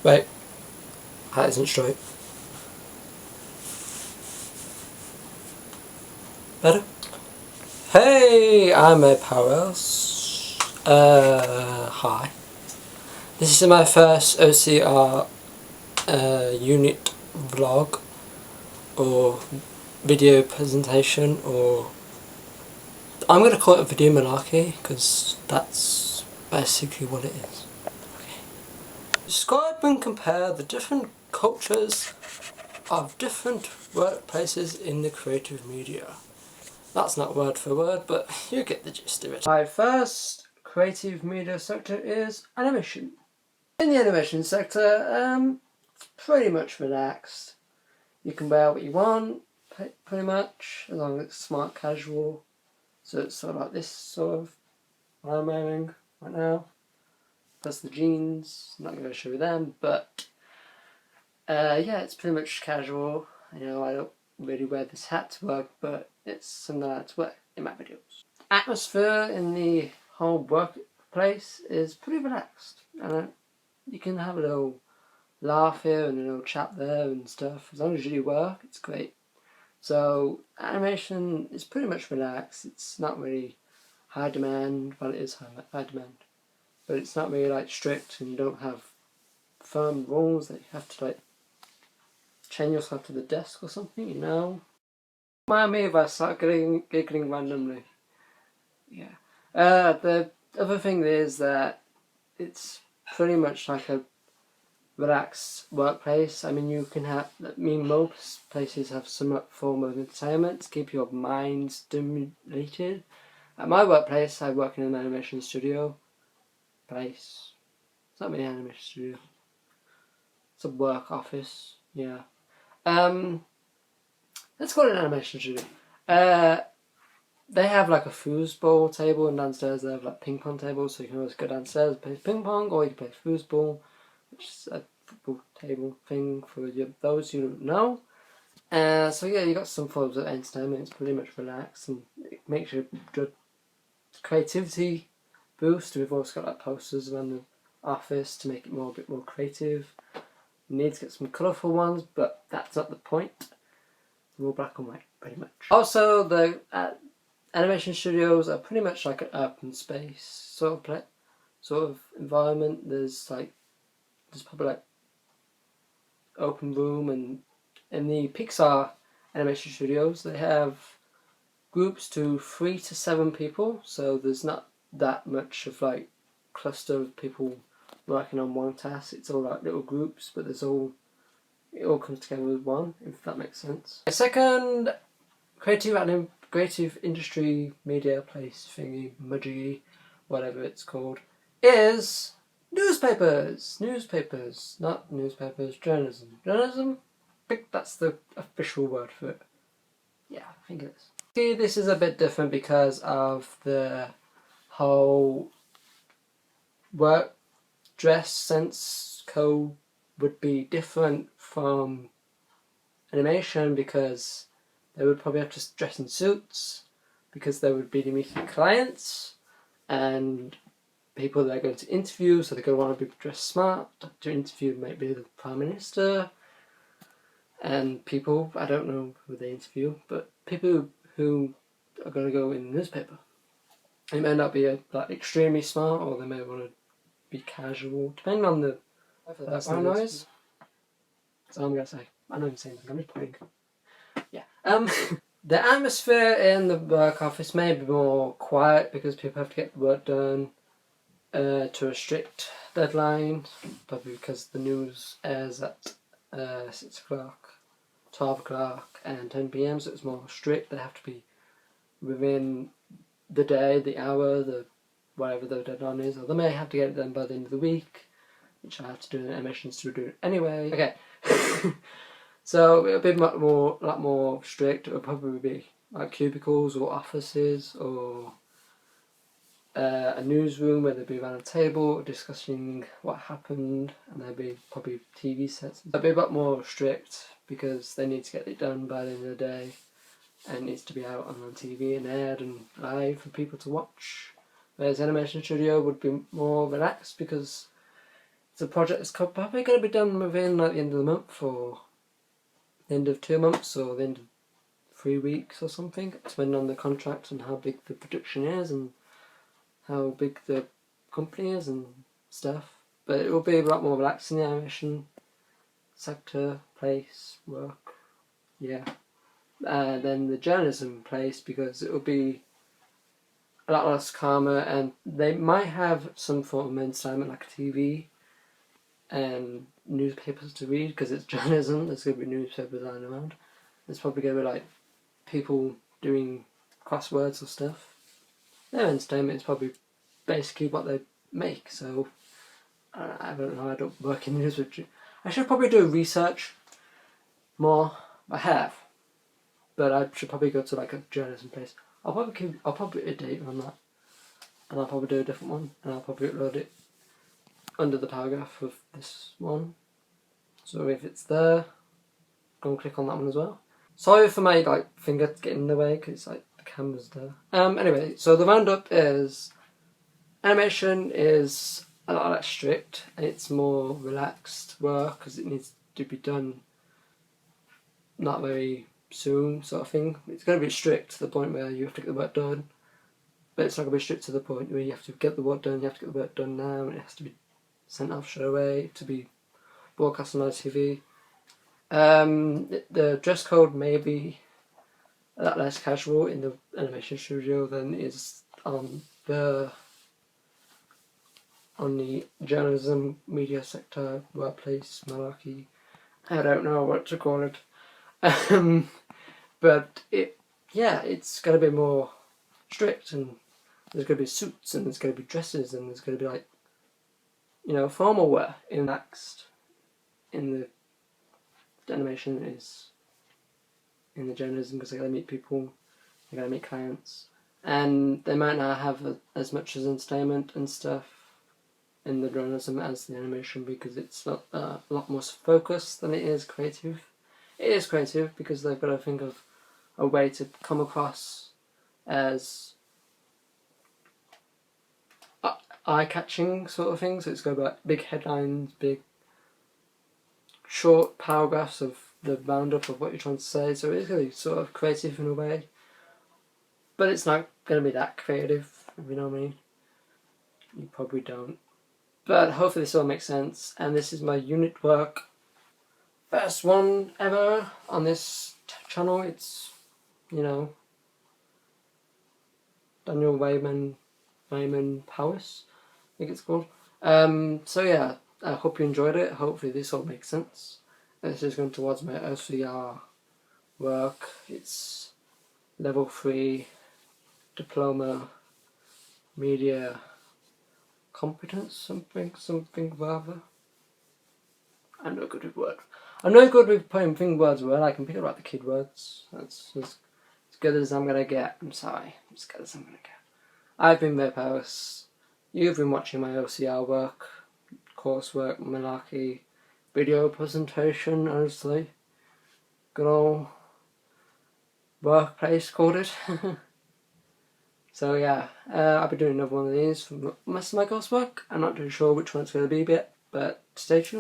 Wait, that isn't straight. Better? Hey, I'm Ed Powers. Hi. This is my first OCR unit vlog or video presentation, or I'm going to call it a video malarkey because that's basically what it is. Okay. Describe and compare the different cultures of different workplaces in the creative media. That's not word for word, but you get the gist of it. My first creative media sector is animation. In the animation sector, pretty much relaxed. You can wear what you want, pretty much, as long as it's smart casual. So it's sort of like this sort of what I'm wearing right now. Plus the jeans, I'm not going to show you them, but yeah, it's pretty much casual. You know, I don't really wear this hat to work, but it's something I like to wear in my videos. Atmosphere in the whole workplace is pretty relaxed, and you can have a little laugh here and a little chat there and stuff. As long as you do work, it's great. So animation is pretty much relaxed. It's not really high demand. Well, it is high demand, but it's not really like strict, and you don't have firm rules that you have to like chain yourself to the desk or something. You know. Mind me if I start giggling randomly. Yeah. The other thing is that it's pretty much like a relaxed workplace. I mean, most places have some form of entertainment to keep your mind stimulated. At my workplace, I work in an animation studio place. It's not really an animation studio. It's a work office. Yeah. Let's call it an animation studio. They have like a foosball table, and downstairs they have like ping pong tables, so you can always go downstairs and play ping pong, or you can play foosball, which is a football table thing for those who don't know. So yeah, you got some forms of entertainment. It's pretty much relaxed, and it makes your creativity boost. We've also got like posters around the office to make it a bit more creative. You need to get some colourful ones, but that's not the point. They're all black and white, pretty much. Also, the animation studios are pretty much like an open space sort of environment. There's probably like open room, and in the Pixar animation studios they have groups to 3 to 7 people, so there's not that much of like cluster of people working on one task. It's all like little groups, but it all comes together as one, if that makes sense. My second creative industry media place thingy, mudgy, whatever it's called, is newspapers. Newspapers, not newspapers, journalism. Journalism? I think that's the official word for it. Yeah, I think it is. See, this is a bit different because of the whole work dress sense code would be different from animation, because they would probably have to dress in suits, because they would be meeting clients and people they're going to interview, so they're going to want to be dressed smart to interview maybe the Prime Minister and people, I don't know who they interview, but people who are going to go in the newspaper. They may not be like extremely smart, or they may want to be casual, depending on the background noise. So I'm going to say, I know I'm saying I'm just playing. Yeah. The atmosphere in the work office may be more quiet because people have to get the work done to a strict deadline, probably because the news airs at 6 o'clock, 12 o'clock and 10 p.m, so it's more strict. They have to be within the day, the hour, whatever the deadline is, or they may have to get it done by the end of the week, which I have to do in animation studio anyway. Okay. So it'll be a lot more strict. It'll probably be like cubicles or offices, or a newsroom where they'll be around a table discussing what happened, and there'll be probably TV sets. It'll be a lot more strict because they need to get it done by the end of the day, and it needs to be out on TV and aired and live for people to watch. Whereas animation studio would be more relaxed because it's a project that's probably going to be done within like the end of the month, or the end of 2 months, or the end of 3 weeks or something, depending on the contract and how big the production is and how big the company is and stuff. But it will be a lot more relaxed in the animation sector, place, work, yeah. Than the journalism place, because it will be a lot less calmer, and they might have some form of entertainment like TV and newspapers to read, because it's journalism. There's going to be newspapers lying around. There's probably going to be like people doing crosswords or stuff. Their entertainment is probably basically what they make, so I don't know, I don't work in the newspaper. I should probably do research more. I have, but I should probably go to like a journalism place. I'll probably update on that, and I'll probably do a different one, and I'll probably upload it under the paragraph of this one. So if it's there, go and click on that one as well. Sorry for my like finger getting in the way, because like the camera's there. Anyway, so the roundup is animation is a lot less strict, and it's more relaxed work because it needs to be done not very soon, sort of thing. It's going to be strict to the point where you have to get the work done, but it's not going to be strict to the point where you have to get the work done. You have to get the work done now, and it has to be sent off straight away to be broadcast on ITV. The dress code may be a lot less casual in the animation studio than is on the journalism, media sector, workplace, malarkey. I don't know what to call it. But it's going to be more strict, and there's going to be suits, and there's going to be dresses, and there's going to be like, formal wear in the animation is in the journalism, because they're going to meet people, they're going to meet clients, and they might not have as much as entertainment and stuff in the journalism as the animation, because it's not a lot more focused than it is creative. It is creative because they've got to think of a way to come across as eye-catching sort of thing. So it's got like big headlines, big short paragraphs of the roundup of what you're trying to say. So it's going to be sort of creative in a way, but it's not going to be that creative, if you know what I mean. You probably don't. But hopefully this all makes sense, and this is my unit work. First one ever on this channel. It's, Daniel Raymond Powys, I think it's called. So yeah, I hope you enjoyed it. Hopefully this all makes sense. This is going towards my OCR work. It's level 3 diploma media competence, something rather. I'm not good with words. I'm not good with putting thing words where I can pick up the kid words. That's as good as I'm gonna get. I'm sorry, as good as I'm gonna get. I've been Ray Powys. You've been watching my OCR work, coursework, malarkey, video presentation, honestly. Good old workplace, called it. So yeah, I'll be doing another one of these for most of my coursework. I'm not too sure which one it's going to be yet, but stay tuned.